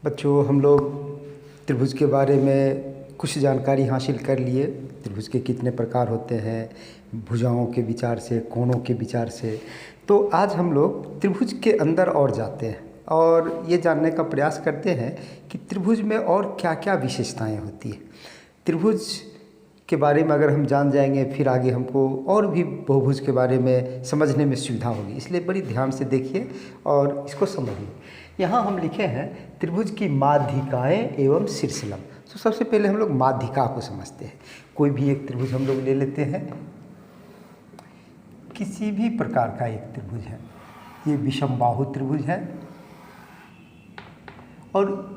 बच्चों, हम लोग त्रिभुज के बारे में कुछ जानकारी हासिल कर लिए। त्रिभुज के कितने प्रकार होते हैं, भुजाओं के विचार से, कोणों के विचार से। तो आज हम लोग त्रिभुज के अंदर और जाते हैं और ये जानने का प्रयास करते हैं कि त्रिभुज में और क्या क्या विशेषताएं होती हैं। त्रिभुज के बारे में अगर हम जान जाएंगे, फिर आगे हमको और भी बहुभुज के बारे में समझने में सुविधा होगी। इसलिए बड़ी ध्यान से देखिए और इसको समझिए। यहाँ हम लिखे हैं त्रिभुज की माध्यिकाएं एवं शीर्षलम। तो सबसे पहले हम लोग माध्यिका को समझते हैं। कोई भी एक त्रिभुज हम लोग ले लेते हैं, किसी भी प्रकार का एक त्रिभुज है। ये विषमबाहु त्रिभुज है और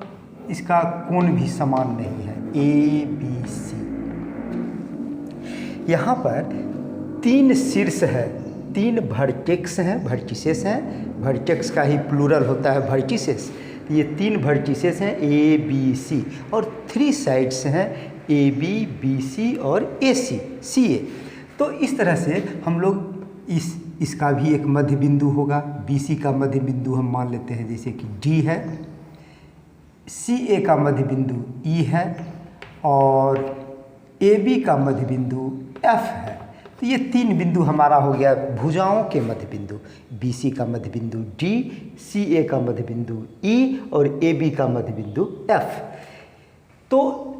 इसका कोण भी समान नहीं है, ए बी सी। यहाँ पर 3 शीर्ष है, 3 वर्टेक्स हैं, वर्टिसेस हैं। वर्टेक्स का ही प्लूरल होता है वर्टिसेस। ये 3 वर्टिसेस हैं, ए बी सी, और 3 साइड्स हैं, ए बी, बी सी और ए सी, सी ए। तो इस तरह से हम लोग इसका भी एक मध्य बिंदु होगा। बी सी का मध्य बिंदु हम मान लेते हैं जैसे कि डी है, सी ए का मध्य बिंदु ई है और ए बी का मध्य बिंदु एफ है। तो ये 3 बिंदु हमारा हो गया भुजाओं के मध्य बिंदु। बी सी का मध्य बिंदु डी, सी ए का मध्य बिंदु ई और ए बी का मध्य बिंदु एफ। तो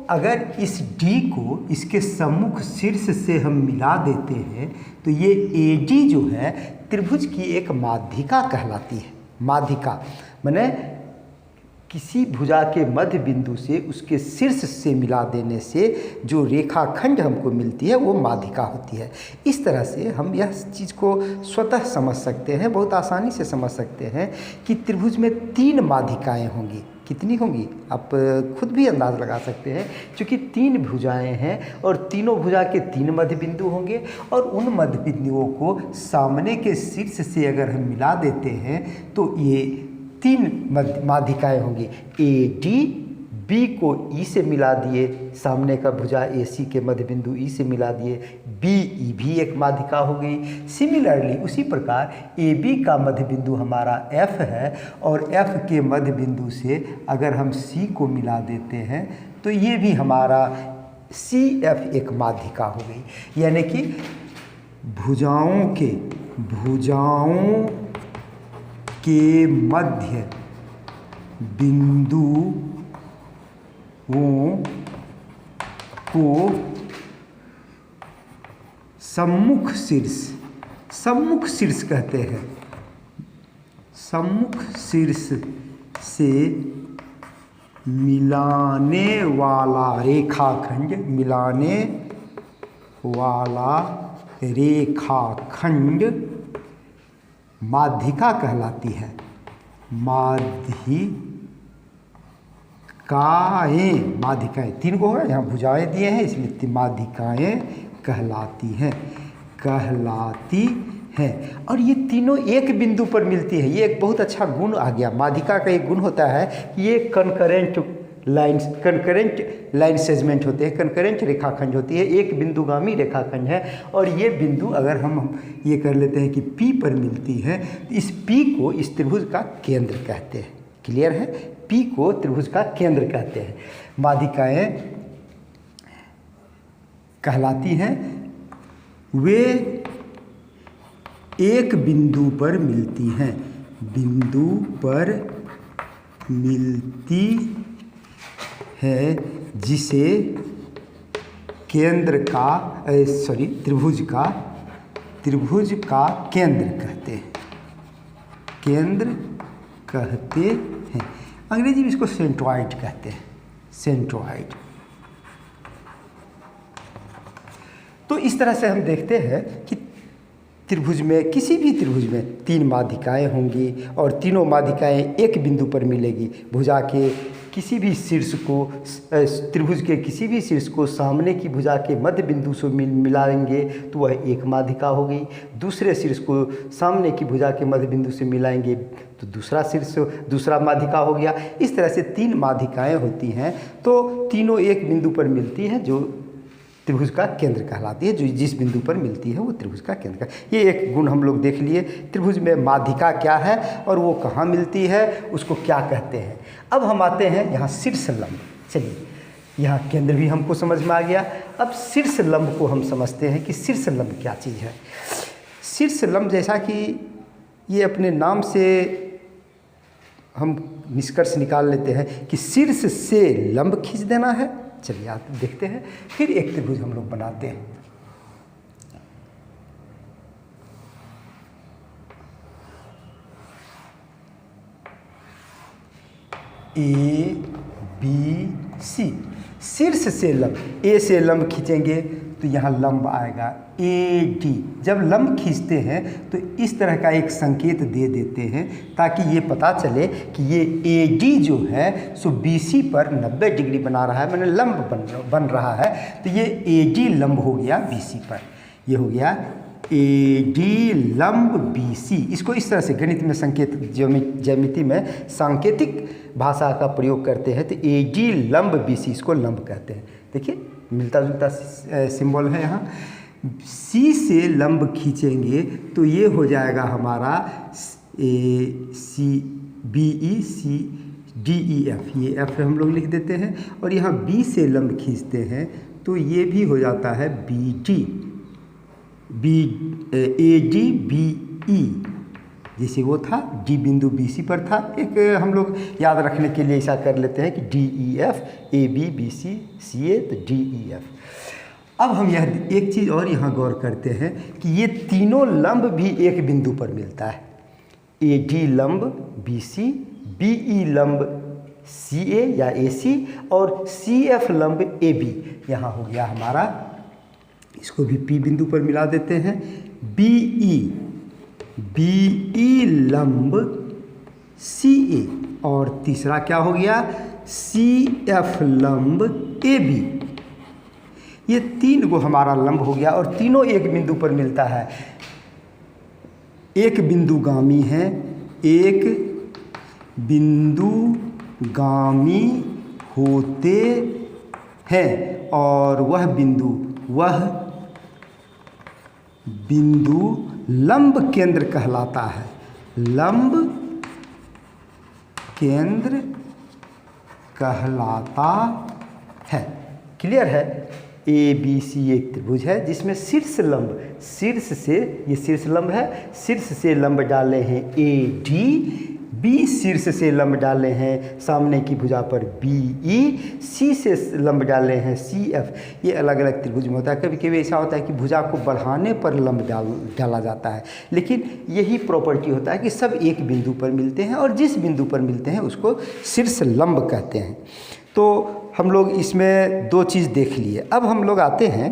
अगर इस डी को इसके सम्मुख शीर्ष से हम मिला देते हैं तो ये ए डी जो है त्रिभुज की एक माध्यिका कहलाती है। माध्यिका माने किसी भुजा के मध्य बिंदु से उसके शीर्ष से मिला देने से जो रेखाखंड हमको मिलती है वो माध्यिका होती है। इस तरह से हम यह चीज़ को स्वतः समझ सकते हैं, बहुत आसानी से समझ सकते हैं कि त्रिभुज में 3 माध्यिकाएं होंगी। कितनी होंगी आप खुद भी अंदाज़ लगा सकते हैं, क्योंकि 3 भुजाएं हैं और तीनों भुजा के 3 मध्य बिंदु होंगे और उन मध्य बिंदुओं को सामने के शीर्ष से अगर हम मिला देते हैं तो ये 3 माध्यिकाएं होंगी। ए डी, बी को ई से मिला दिए, सामने का भुजा ए सी के मध्य बिंदु ई से मिला दिए, बी ई भी एक माध्यिका हो गई। सिमिलरली उसी प्रकार ए बी का मध्य बिंदु हमारा एफ है और एफ के मध्य बिंदु से अगर हम सी को मिला देते हैं तो ये भी हमारा सी एफ एक माध्यिका हो गई। यानी कि भुजाओं के मध्य बिंदुओं को सम्मुख शीर्ष कहते हैं। सम्मुख शीर्ष से मिलाने वाला रेखाखंड माध्यिका कहलाती है। माध्यिकाएं 3 को होगा, यहाँ भुजाएं दिए हैं इसलिए माध्यिकाएं कहलाती हैं। और ये तीनों एक बिंदु पर मिलती है। ये एक बहुत अच्छा गुण आ गया। माध्यिका का एक गुण होता है कि ये कंकरेंट लाइन सेगमेंट होते हैं, कंकरेंट रेखाखंड होती है, एक बिंदुगामी रेखाखंड है। और ये बिंदु अगर हम ये कर लेते हैं कि P पर मिलती है तो इस P को इस त्रिभुज का केंद्र कहते हैं। क्लियर है? P को त्रिभुज का केंद्र कहते हैं। माध्यिकाएं कहलाती हैं, वे एक बिंदु पर मिलती हैं, है जिसे त्रिभुज का केंद्र कहते हैं। अंग्रेजी में इसको सेंट्रॉइड कहते हैं, सेंट्रॉइड। तो इस तरह से हम देखते हैं कि त्रिभुज में, किसी भी त्रिभुज में 3 माध्यिकाएं होंगी और तीनों माध्यिकाएं एक बिंदु पर मिलेगी। भुजा के किसी भी शीर्ष को, त्रिभुज के किसी भी शीर्ष को सामने की भुजा के मध्य बिंदु से मिलाएंगे तो वह एक माध्यिका हो गई। दूसरे शीर्ष को सामने की भुजा के मध्य बिंदु से मिलाएंगे तो दूसरा माध्यिका हो गया। इस तरह से 3 माध्यिकाएं होती हैं। तो तीनों एक बिंदु पर मिलती हैं जो त्रिभुज का केंद्र कहलाती है। जो जिस बिंदु पर मिलती है वो त्रिभुज का केंद्र का। ये एक गुण हम लोग देख लिए। त्रिभुज में माध्यिका क्या है और वो कहाँ मिलती है, उसको क्या कहते हैं। अब हम आते हैं यहाँ शीर्ष लंब। चलिए, यहाँ केंद्र भी हमको समझ में आ गया। अब शीर्ष लंब को हम समझते हैं कि शीर्ष लंब क्या चीज़ है। शीर्ष लंब, जैसा कि ये अपने नाम से हम निष्कर्ष निकाल लेते हैं कि शीर्ष से लंब खींच देना है। चलिए आप देखते हैं, फिर एक त्रिभुज हम लोग बनाते हैं। ए बी सी, शीर्ष से लंब, ए से लंब खींचेंगे तो यहाँ लंब आएगा ए डी। जब लंब खींचते हैं तो इस तरह का एक संकेत दे देते हैं ताकि ये पता चले कि ये ए डी जो है सो बी सी पर 90 डिग्री बना रहा है, मैंने लंब बन रहा है। तो ये ए डी लंब हो गया बी सी पर, ये हो गया ए डी लंब बी सी। इसको इस तरह से गणित में संकेत, ज्यामिति में सांकेतिक भाषा का प्रयोग करते हैं। तो ए डी लंब बी सी, इसको लंब कहते हैं। देखिए मिलता जुलता सिंबल है यहाँ। सी से लंब खींचेंगे तो ये हो जाएगा हमारा A C B E C D E F, ये एफ हम लोग लिख देते हैं। और यहाँ बी से लंब खींचते हैं तो ये भी हो जाता है B D, B A D B E, जैसे वो था डी बिंदु बी सी पर था। एक हम लोग याद रखने के लिए ऐसा कर लेते हैं कि D E F, A B B C C A, तो डी ई एफ। अब हम यह एक चीज़ और यहाँ गौर करते हैं कि ये तीनों लंब भी एक बिंदु पर मिलता है। ए डी लंब बी सी, बी ई लंब सी ए या ए सी, और सी एफ लंब ए बी। यहाँ हो गया हमारा, इसको भी पी बिंदु पर मिला देते हैं। बी ई लंब सी ए, और तीसरा क्या हो गया, सी एफ लंब ए बी। ये तीन गो हमारा लंब हो गया और तीनों एक बिंदु पर मिलता है। एक बिंदुगामी है, एक बिंदुगामी होते हैं, और वह बिंदु लंब केंद्र कहलाता है। लंब केंद्र कहलाता है। क्लियर है। ए बी सी एक त्रिभुज है जिसमें शीर्ष लंब, शीर्ष से, ये शीर्ष लंब है, शीर्ष से लंब डाले हैं ए डी, बी शीर्ष से लंब डाले हैं सामने की भुजा पर बी ई, सी से लंब डाले हैं सी एफ। ये अलग अलग त्रिभुज में होता है। कभी कभी ऐसा होता है कि भुजा को बढ़ाने पर लंब डाला जाता है, लेकिन यही प्रॉपर्टी होता है कि सब एक बिंदु पर मिलते हैं और जिस बिंदु पर मिलते हैं उसको शीर्ष लंब कहते हैं। तो हम लोग इसमें दो चीज़ देख लिए। अब हम लोग आते हैं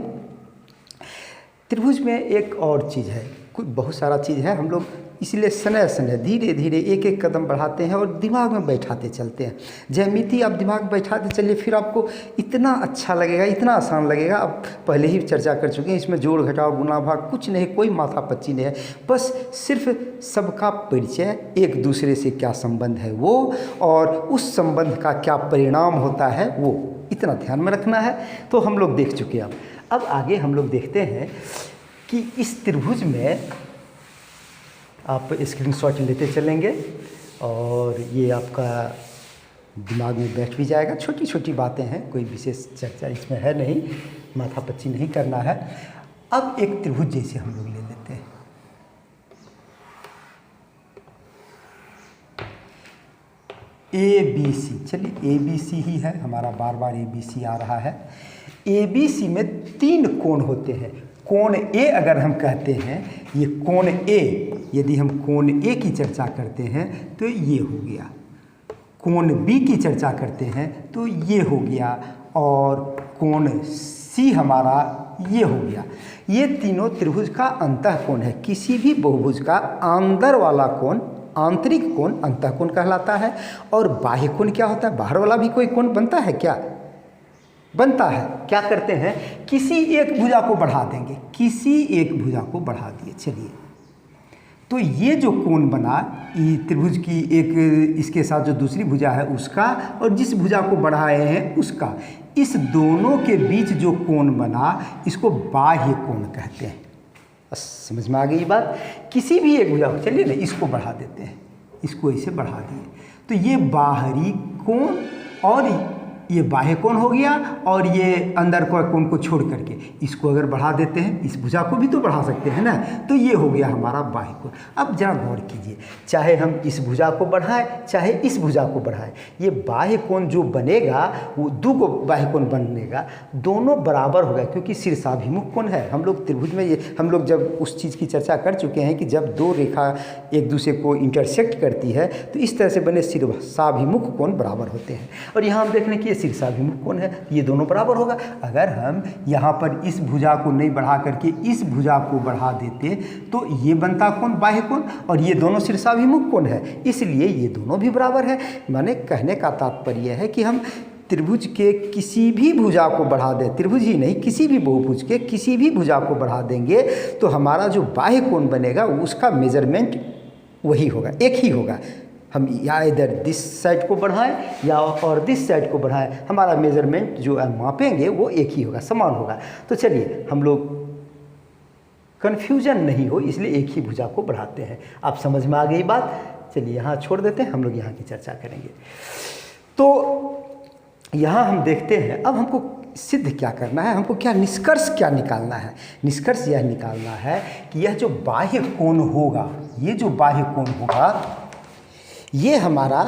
त्रिभुज में एक और चीज़ है, कुछ बहुत सारा चीज़ है। हम लोग इसलिए सने सने धीरे धीरे एक एक कदम बढ़ाते हैं और दिमाग में बैठाते चलते हैं। ज्यामिति आप दिमाग में बैठाते चलिए, फिर आपको इतना अच्छा लगेगा, इतना आसान लगेगा। अब पहले ही चर्चा कर चुके हैं, इसमें जोड़ घटाव गुणा भाग कुछ नहीं, कोई माथा पच्ची नहीं है। बस सिर्फ सबका परिचय, एक दूसरे से क्या संबंध है वो, और उस संबंध का क्या परिणाम होता है वो, इतना ध्यान में रखना है। तो हम लोग देख चुके हैं। अब आगे हम लोग देखते हैं कि इस त्रिभुज में आप स्क्रीनशॉट लेते चलेंगे और ये आपका दिमाग में बैठ भी जाएगा। छोटी छोटी बातें हैं, कोई विशेष चर्चा इसमें है नहीं, माथा पच्ची नहीं करना है। अब एक त्रिभुज जैसे हम लोग ले लेते हैं। ए बी सी, चलिए ए बी सी ही है हमारा, बार बार ए बी सी आ रहा है। ए बी सी में तीन कोण होते हैं। कोण ए अगर हम कहते हैं, ये कोण ए, यदि हम कोण ए की चर्चा करते हैं तो ये हो गया। कोण बी की चर्चा करते हैं तो ये हो गया, और कोण सी हमारा ये हो गया। ये तीनों त्रिभुज का अंतःकोण है। किसी भी बहुभुज का अंदर वाला कोण आंतरिक कोण अंतःकोण कहलाता है। और बाह्य कोण क्या होता है? बाहर वाला भी कोई कोण बनता है क्या? बनता है। क्या करते हैं, किसी एक भुजा को बढ़ा देंगे, किसी एक भुजा को बढ़ा दिए। चलिए, तो ये जो कोण बना, ये त्रिभुज की एक, इसके साथ जो दूसरी भुजा है उसका, और जिस भुजा को बढ़ाए हैं उसका, इस दोनों के बीच जो कोण बना इसको बाह्य कोण कहते हैं। बस समझ में आ गई बात। किसी भी एक भुजा को, चलिए ना इसको बढ़ा देते हैं, इसको इसे बढ़ा दिए तो ये बाहरी कोण और ये बाह्य कोण हो गया, और ये अंदर का कोण को छोड़ करके इसको अगर बढ़ा देते हैं, इस भुजा को भी तो बढ़ा सकते हैं ना, तो ये हो गया हमारा बाह्य कोण। अब जरा गौर कीजिए, चाहे हम इस भुजा को बढ़ाएं चाहे इस भुजा को बढ़ाएं, ये बाह्य कोण जो बनेगा वो दो को बाह्य कोण बनेगा, दोनों बराबर होगा क्योंकि शीर्षाभिमुख कोण है। हम लोग त्रिभुज में ये हम लोग जब उस चीज़ की चर्चा कर चुके हैं कि जब दो रेखा एक दूसरे को इंटरसेक्ट करती है तो इस तरह से बने शीर्षाभिमुख कोण बराबर होते हैं। और यहाँ हम देख लें कि ये शीर्षाभिमुख कोण है, ये दोनों बराबर होगा। अगर हम यहाँ पर इस भुजा को नहीं बढ़ा करके इस भुजा को बढ़ा देते तो ये बनता कोण बाह्य कोण, और ये दोनों शीर्षाभिमुख कोण है, इसलिए ये दोनों भी बराबर है। माने कहने का तात्पर्य है कि हम त्रिभुज के किसी भी भुजा को बढ़ा दें, त्रिभुज ही नहीं किसी भी बहुभुज के किसी भी भुजा को बढ़ा देंगे तो हमारा जो बाह्य कोण बनेगा उसका मेजरमेंट वही होगा, एक ही होगा। हम या इधर दिस साइड को बढ़ाएं या और दिस साइड को बढ़ाएं, हमारा मेजरमेंट जो मापेंगे वो एक ही होगा, समान होगा। तो चलिए हम लोग कन्फ्यूजन नहीं हो इसलिए एक ही भुजा को बढ़ाते हैं। आप समझ में आ गई बात। चलिए यहाँ छोड़ देते हैं, हम लोग यहाँ की चर्चा करेंगे। तो यहाँ हम देखते हैं, अब हमको सिद्ध क्या करना है, हमको क्या निष्कर्ष क्या निकालना है। निष्कर्ष यह निकालना है कि यह जो बाह्य कोण होगा, ये जो बाह्य कोण होगा ये हमारा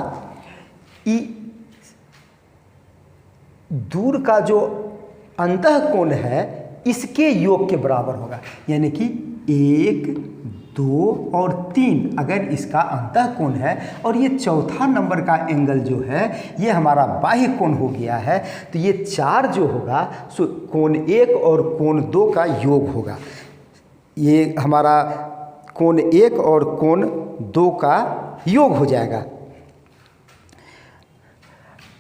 दूर का जो अंतः कोण है इसके योग के बराबर होगा। यानी कि 1, 2 और 3 अगर इसका अंतः कोण है और ये चौथा नंबर का एंगल जो है ये हमारा बाह्य कोण हो गया है, तो ये 4 जो होगा सो कोण 1 और कोण 2 का योग होगा। ये हमारा कोण 1 और कोण 2 का योग हो जाएगा।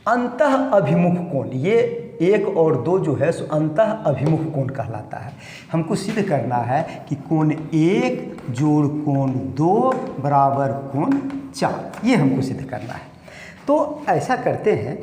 अंतः अभिमुख कोण, ये 1 और 2 जो है सो अंतः अभिमुख कोण कहलाता है। हमको सिद्ध करना है कि कोण 1 जोड़ कोण 2 बराबर कोण 4, ये हमको सिद्ध करना है। तो ऐसा करते हैं,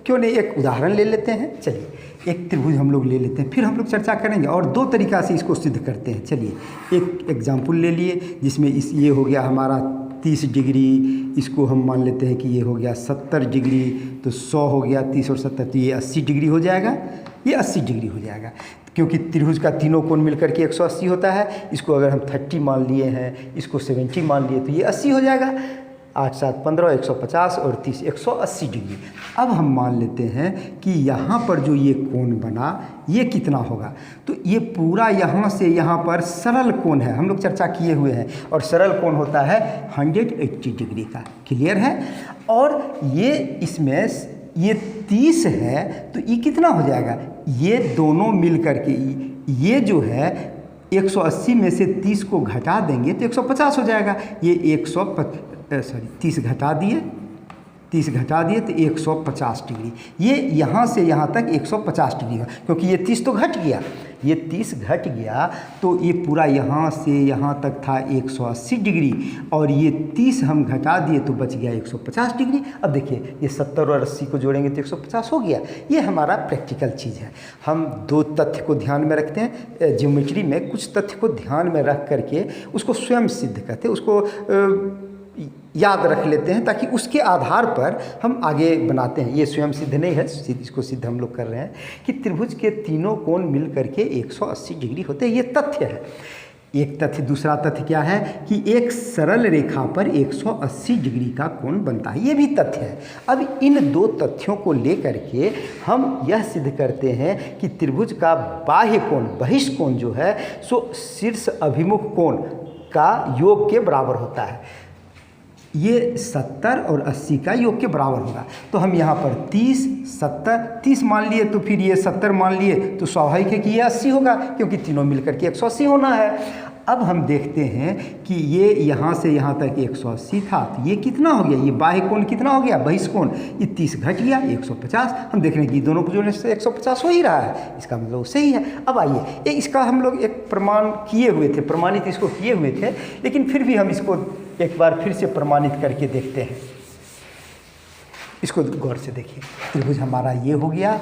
क्यों नहीं एक उदाहरण ले लेते हैं। चलिए एक त्रिभुज हम लोग ले लेते हैं, फिर हम लोग चर्चा करेंगे और 2 तरीक़ा से इसको सिद्ध करते हैं। चलिए एक एग्जाम्पल ले लिए जिसमें ये हो गया हमारा 30 डिग्री, इसको हम मान लेते हैं कि ये हो गया 70 डिग्री, तो 100 हो गया 30 और 70, तो ये 80 डिग्री हो जाएगा, ये 80 डिग्री हो जाएगा क्योंकि त्रिभुज का तीनों कोण मिलकर के 180 होता है। इसको अगर हम 30 मान लिए हैं, इसको 70 मान लिए तो ये 80 हो जाएगा। 8, 7, 15, 150 और 30, 180 डिग्री। अब हम मान लेते हैं कि यहाँ पर जो ये कोण बना ये कितना होगा, तो ये पूरा यहाँ से यहाँ पर सरल कोण है, हम लोग चर्चा किए हुए हैं, और सरल कोण होता है 180 डिग्री का। क्लियर है। और ये इसमें ये 30 है तो ये कितना हो जाएगा, ये दोनों मिल करके ये जो है 180 में से 30 को घटा देंगे तो 150 हो जाएगा। ये 30 घटा दिए, 30 घटा दिए तो 150 डिग्री। ये यहाँ से यहाँ तक 150 डिग्री है क्योंकि ये 30 तो घट गया, ये 30 घट गया तो ये पूरा यहाँ से यहाँ तक था 180 डिग्री, और ये 30 हम घटा दिए तो बच गया 150 डिग्री। अब देखिए ये 70 और 80 को जोड़ेंगे तो 150 हो गया। ये हमारा प्रैक्टिकल चीज़ है। हम 2 तथ्य को ध्यान में रखते हैं, ज्योमेट्री में कुछ तथ्य को ध्यान में रख करके उसको स्वयं सिद्ध करते हैं, उसको याद रख लेते हैं ताकि उसके आधार पर हम आगे बनाते हैं। ये स्वयं सिद्ध नहीं है, इसको सिद्ध हम लोग कर रहे हैं कि त्रिभुज के तीनों कोण मिल करके 180 डिग्री होते हैं, ये तथ्य है। एक तथ्य, दूसरा तथ्य क्या है कि एक सरल रेखा पर 180 डिग्री का कोण बनता है, ये भी तथ्य है। अब इन 2 तथ्यों को लेकर के हम यह सिद्ध करते हैं कि त्रिभुज का बाह्य कोण, बहिष्ठ कोण जो है सो शीर्ष अभिमुख कोण का योग के बराबर होता है। ये 70 और 80 का योग के बराबर होगा। तो हम यहाँ पर 30, 70, 30 मान लिए तो फिर ये 70 मान लिए तो स्वाभाविक है कि ये 80 होगा क्योंकि तीनों मिलकर के 180 होना है। अब हम देखते हैं कि ये यहाँ से यहाँ तक 180 था तो ये कितना हो गया, ये बाह्य कोण कितना हो गया, बहिष्ठ कोण, ये 30 घट गया 150। हम देख रहे हैं कि दोनों को जोड़ने से 150 हो ही रहा है, इसका मतलब सही है। अब आइए इसका हम लोग एक प्रमाण किए हुए थे, प्रमाणित इसको किए हुए थे, लेकिन फिर भी हम इसको एक बार फिर से प्रमाणित करके देखते हैं। इसको गौर से देखिए, त्रिभुज हमारा ये हो गया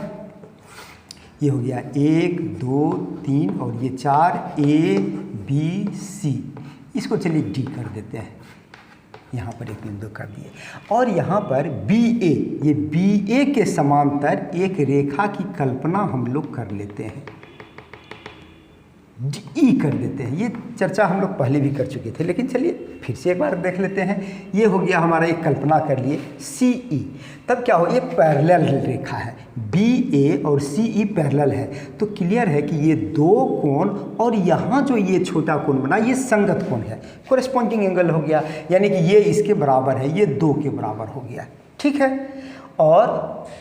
1 2 3 और ये 4 ABC। इसको चलिए D कर देते हैं, यहाँ पर एक बिंदु कर दिए। और यहाँ पर BA, ये BA के समांतर एक रेखा की कल्पना हम लोग कर लेते हैं, E कर देते हैं। ये चर्चा हम लोग पहले भी कर चुके थे, लेकिन चलिए फिर से एक बार देख लेते हैं। ये हो गया हमारा, एक कल्पना कर लिए CE। तब क्या हो, ये पैरेलल रेखा है, BA और CE पैरेलल है, तो क्लियर है कि ये दो कोण और यहाँ जो ये छोटा कोण बना ये संगत कोण है, कोरेस्पॉन्डिंग एंगल हो गया, यानी कि ये इसके बराबर है, ये 2 के बराबर हो गया, ठीक है। और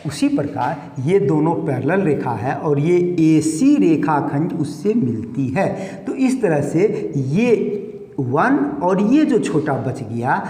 उसी प्रकार ये दोनों पैरेलल रेखा है और ये AC रेखाखंड उससे मिलती है, तो इस तरह से ये 1 और ये जो छोटा बच गया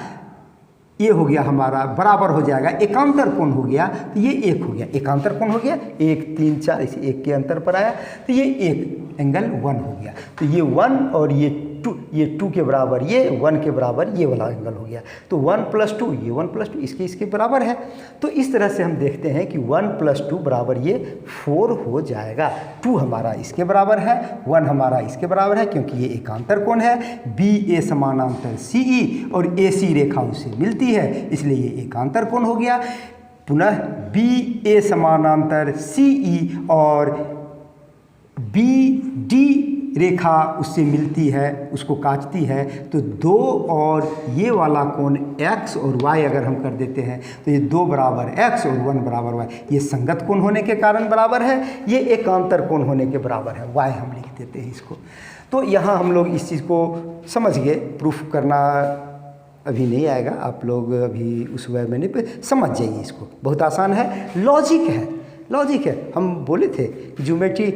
ये हो गया हमारा, बराबर हो जाएगा, एकांतर कोण हो गया, तो ये 1 हो गया, एकांतर कोण हो गया 1 3 4, इसे 1 के अंतर पर आया, तो ये 1 एंगल 1 हो गया। तो ये 1 और ये 2, ये 2 के बराबर, ये 1 के बराबर ये वाला एंगल हो गया, तो 1 + 2, ये 1 + 2 इसके बराबर है। तो इस तरह से हम देखते हैं कि 1 + 2 बराबर ये 4 हो जाएगा। 2 हमारा इसके बराबर है, 1 हमारा इसके बराबर है, क्योंकि ये एकांतर कोण है, BA समानांतर CE और AC रेखा उससे मिलती है, इसलिए ये एकांतर कोण हो गया। पुनः BA समानांतर CE और BD रेखा उससे मिलती है, उसको काटती है, तो 2 और ये वाला कोण x और y अगर हम कर देते हैं तो ये 2 बराबर x और 1 बराबर y, ये संगत कोण होने के कारण बराबर है, ये एकांतर कोण होने के बराबर है, y हम लिख देते हैं इसको। तो यहाँ हम लोग इस चीज़ को समझ गए, प्रूफ करना अभी नहीं आएगा, आप लोग अभी उस वे में नहीं, समझ जाइए इसको, बहुत आसान है, लॉजिक है, लॉजिक है। हम बोले थे ज्योमेट्री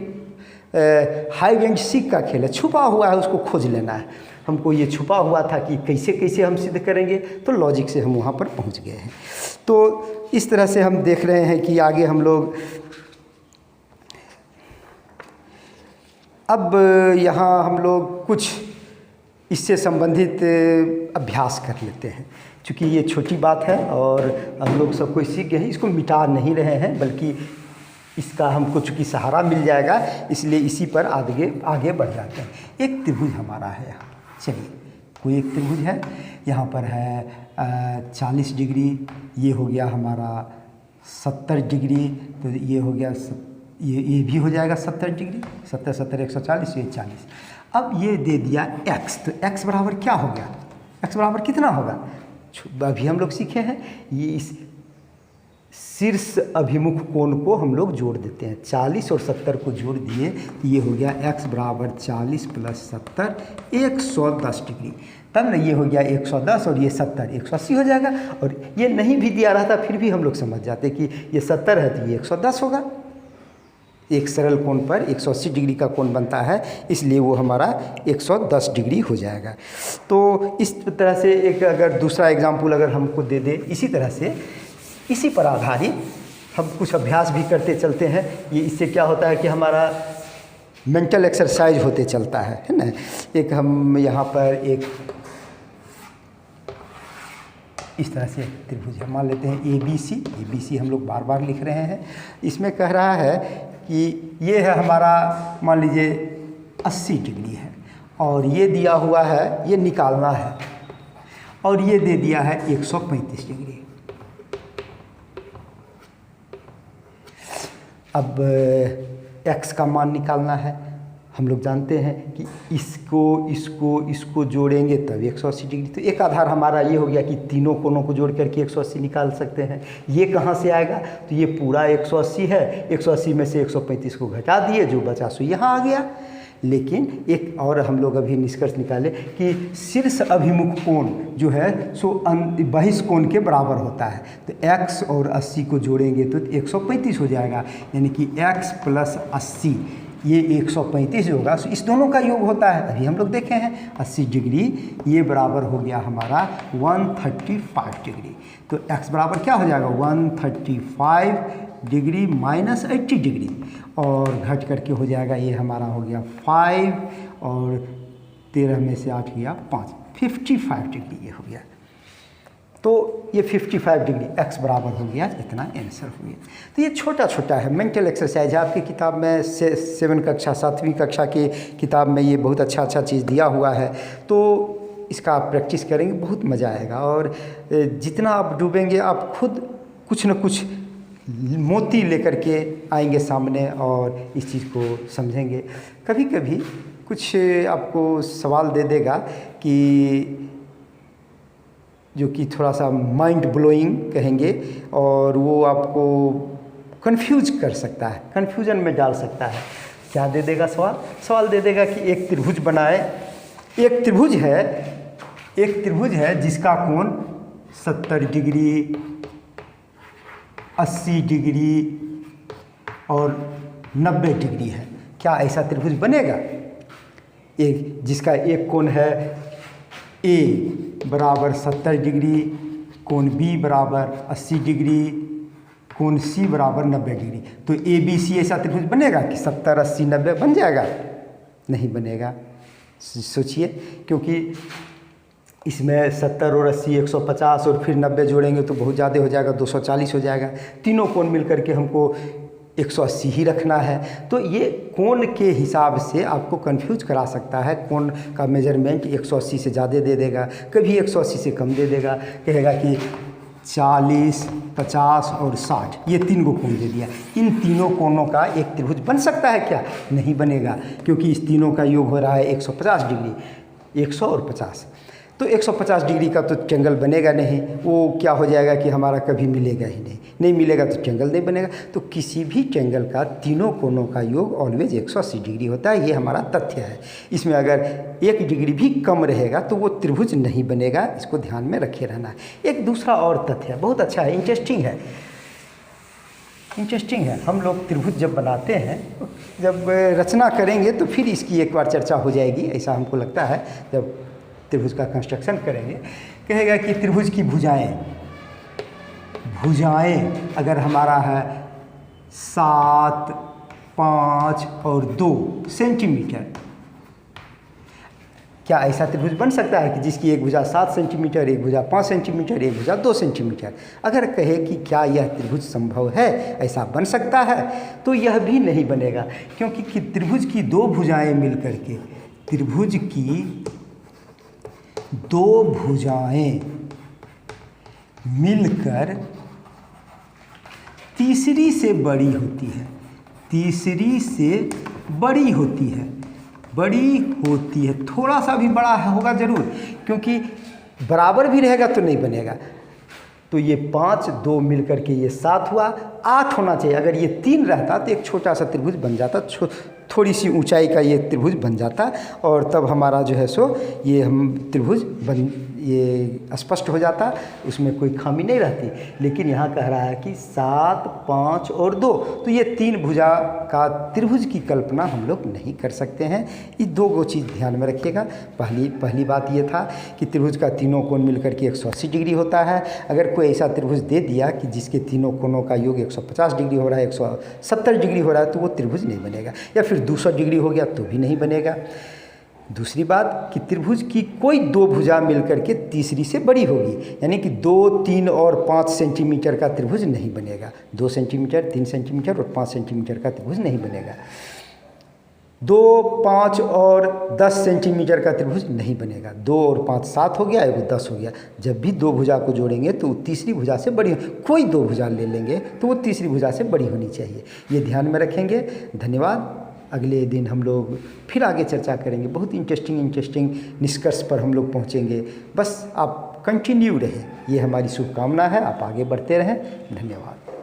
हाइड एंड सीक का खेल है, छुपा हुआ है उसको खोज लेना है। हमको ये छुपा हुआ था कि कैसे कैसे हम सिद्ध करेंगे, तो लॉजिक से हम वहाँ पर पहुँच गए हैं। तो इस तरह से हम देख रहे हैं कि आगे हम लोग अब यहाँ हम लोग कुछ इससे संबंधित अभ्यास कर लेते हैं, क्योंकि ये छोटी बात है और हम लोग सब कोई सीख गए हैं, इसको मिटा नहीं रहे हैं, बल्कि इसका हमको चूँकि सहारा मिल जाएगा, इसलिए इसी पर आगे बढ़ जाते हैं। एक त्रिभुज हमारा है यहाँ, चलिए कोई एक त्रिभुज है, यहाँ पर है 40 डिग्री, ये हो गया हमारा 70 डिग्री, तो ये हो गया ये भी हो जाएगा 70 डिग्री, 70 70 140, ये 40। अब ये दे दिया x, तो x बराबर क्या हो गया, x बराबर कितना होगा, अभी हम लोग सीखे हैं, ये इस शीर्ष अभिमुख कोण को हम लोग जोड़ देते हैं, 40 और 70 को जोड़ दिए, तो ये हो गया x बराबर 40 + 70 110 डिग्री। तब ना ये हो गया 110 और ये 70 180 हो जाएगा। और ये नहीं भी दिया रहता फिर भी हम लोग समझ जाते कि ये 70 है तो ये 110 होगा। एक सरल कोण पर 180 डिग्री का कोण बनता है, इसलिए वो हमारा 110 डिग्री हो जाएगा। तो इस तरह से एक अगर दूसरा एग्जाम्पल अगर हमको दे दे, इसी तरह से इसी पर आधारित हम कुछ अभ्यास भी करते चलते हैं। ये इससे क्या होता है कि हमारा मेंटल एक्सरसाइज होते चलता है ना। एक हम यहाँ पर एक इस तरह से त्रिभुज मान लेते हैं ABC हम लोग बार बार लिख रहे हैं। इसमें कह रहा है कि ये है हमारा, मान लीजिए 80 डिग्री है और ये दिया हुआ है, ये निकालना है, और ये दे दिया है 135 डिग्री। अब x का मान निकालना है। हम लोग जानते हैं कि इसको जोड़ेंगे तब 180 डिग्री। तो एक आधार हमारा ये हो गया कि तीनों कोणों को जोड़ करके 180 निकाल सकते हैं। ये कहाँ से आएगा, तो ये पूरा 180 है, 180 में से 135 को घटा दिए, जो बचा सो यहाँ आ गया। लेकिन एक और हम लोग अभी निष्कर्ष निकाले कि शीर्ष अभिमुख कोण जो है सो बहिष कोण के बराबर होता है। तो x और 80 को जोड़ेंगे तो 135 हो जाएगा, यानी कि x + 80 ये 135 होगा। तो इस दोनों का योग होता है, अभी हम लोग देखे हैं 80 डिग्री, ये बराबर हो गया हमारा 135 डिग्री। तो x बराबर क्या हो जाएगा 135 डिग्री माइनस 80 डिग्री, और घट करके हो जाएगा ये हमारा हो गया 5 और 13 में से 8 गया 5, 55 डिग्री ये हो गया। तो ये 55 डिग्री x बराबर हो गया, इतना आंसर हो गया। तो ये छोटा छोटा है, मेंटल एक्सरसाइज है। आपकी किताब में 7 कक्षा 7वीं कक्षा की किताब में ये बहुत अच्छा चीज़ दिया हुआ है। तो इसका आप प्रैक्टिस करेंगे, बहुत मज़ा आएगा। और जितना आप डूबेंगे आप खुद कुछ न कुछ मोती लेकर के आएंगे सामने और इस चीज़ को समझेंगे। कभी कभी कुछ आपको सवाल दे देगा कि जो कि थोड़ा सा माइंड ब्लोइंग कहेंगे, और वो आपको कंफ्यूज कर सकता है, कंफ्यूजन में डाल सकता है। क्या दे देगा सवाल दे देगा कि एक त्रिभुज बनाए। एक त्रिभुज है जिसका कोण 70 डिग्री, 80 डिग्री और 90 डिग्री है। क्या ऐसा त्रिभुज बनेगा? एक जिसका एक कोण है A बराबर 70 डिग्री, कोण B बराबर 80 डिग्री, कोण C बराबर 90 डिग्री। तो ABC ऐसा त्रिभुज बनेगा कि 70, 80, 90 बन जाएगा? नहीं बनेगा। सोचिए, क्योंकि इसमें 70 और 80 150 और फिर 90 जोड़ेंगे तो बहुत ज़्यादा हो जाएगा, 240 हो जाएगा। तीनों कोण मिल करके हमको 180 ही रखना है। तो ये कोण के हिसाब से आपको कंफ्यूज करा सकता है। कोण का मेजरमेंट 180 से ज़्यादा दे देगा, कभी 180 से कम दे देगा, कहेगा कि 40, 50 और 60, ये 3 को कोण दे दिया। इन तीनों कोणों का एक त्रिभुज बन सकता है क्या? नहीं बनेगा, क्योंकि इस तीनों का योग हो रहा है 150 डिग्री, 100 और 50। तो 150 डिग्री का तो ट्रायंगल बनेगा नहीं। वो क्या हो जाएगा कि हमारा कभी मिलेगा ही नहीं मिलेगा तो ट्रायंगल नहीं बनेगा। तो किसी भी ट्रायंगल का तीनों कोणों का योग ऑलवेज 180 डिग्री होता है। ये हमारा तथ्य है। इसमें अगर 1 डिग्री भी कम रहेगा तो वो त्रिभुज नहीं बनेगा। इसको ध्यान में रखे रहना है। एक दूसरा और तथ्य है, बहुत अच्छा है, इंटरेस्टिंग है। हम लोग त्रिभुज जब बनाते हैं, जब रचना करेंगे तो फिर इसकी एक बार चर्चा हो जाएगी, ऐसा हमको लगता है। जब त्रिभुज का कंस्ट्रक्शन करेंगे, कहेगा कि त्रिभुज की भुजाएं अगर हमारा है 7, 5 और 2 सेंटीमीटर, क्या ऐसा त्रिभुज बन सकता है कि जिसकी एक भुजा 7 सेंटीमीटर, एक भुजा 5 सेंटीमीटर, एक भुजा 2 सेंटीमीटर? अगर कहे कि क्या यह त्रिभुज संभव है, ऐसा बन सकता है, तो यह भी नहीं बनेगा। क्योंकि त्रिभुज की 2 भुजाएं मिलकर के, त्रिभुज की 2 भुजाएं मिलकर तीसरी से बड़ी होती है, थोड़ा सा भी बड़ा होगा जरूर, क्योंकि बराबर भी रहेगा तो नहीं बनेगा। तो ये 5, 2 मिलकर के ये 7 हुआ, 8 होना चाहिए। अगर ये 3 रहता तो एक छोटा सा त्रिभुज बन जाता, थोड़ी सी ऊंचाई का ये त्रिभुज बन जाता, और तब हमारा जो है सो ये हम त्रिभुज ये स्पष्ट हो जाता, उसमें कोई खामी नहीं रहती। लेकिन यहाँ कह रहा है कि 7, 5 और 2, तो ये 3 भुजा का त्रिभुज की कल्पना हम लोग नहीं कर सकते हैं। ये 2 चीज़ ध्यान में रखिएगा। पहली बात ये था कि त्रिभुज का तीनों कोण मिलकर के 180 डिग्री होता है। अगर कोई ऐसा त्रिभुज दे दिया कि जिसके तीनों कोणों का योग 150 डिग्री हो रहा है, 170 डिग्री हो रहा है, तो वो त्रिभुज नहीं बनेगा। या फिर 200 डिग्री हो गया तो भी नहीं बनेगा। दूसरी बात कि त्रिभुज की कोई 2 भुजा मिलकर के तीसरी से बड़ी होगी, यानी कि 2, 3 और 5 सेंटीमीटर का त्रिभुज नहीं बनेगा। 2 सेंटीमीटर, 3 सेंटीमीटर और 5 सेंटीमीटर का त्रिभुज नहीं बनेगा। 2, 5 और 10 सेंटीमीटर का त्रिभुज नहीं बनेगा। 2 और 5 7 हो गया, एगो 10 हो गया। जब भी 2 भुजा को जोड़ेंगे तो तीसरी भुजा से बड़ी, कोई 2 भुजा ले लेंगे तो वो तीसरी भुजा से बड़ी होनी चाहिए। ये ध्यान में रखेंगे। धन्यवाद। अगले दिन हम लोग फिर आगे चर्चा करेंगे। बहुत इंटरेस्टिंग निष्कर्ष पर हम लोग पहुँचेंगे। बस आप कंटिन्यू रहें, ये हमारी शुभकामना है। आप आगे बढ़ते रहें। धन्यवाद।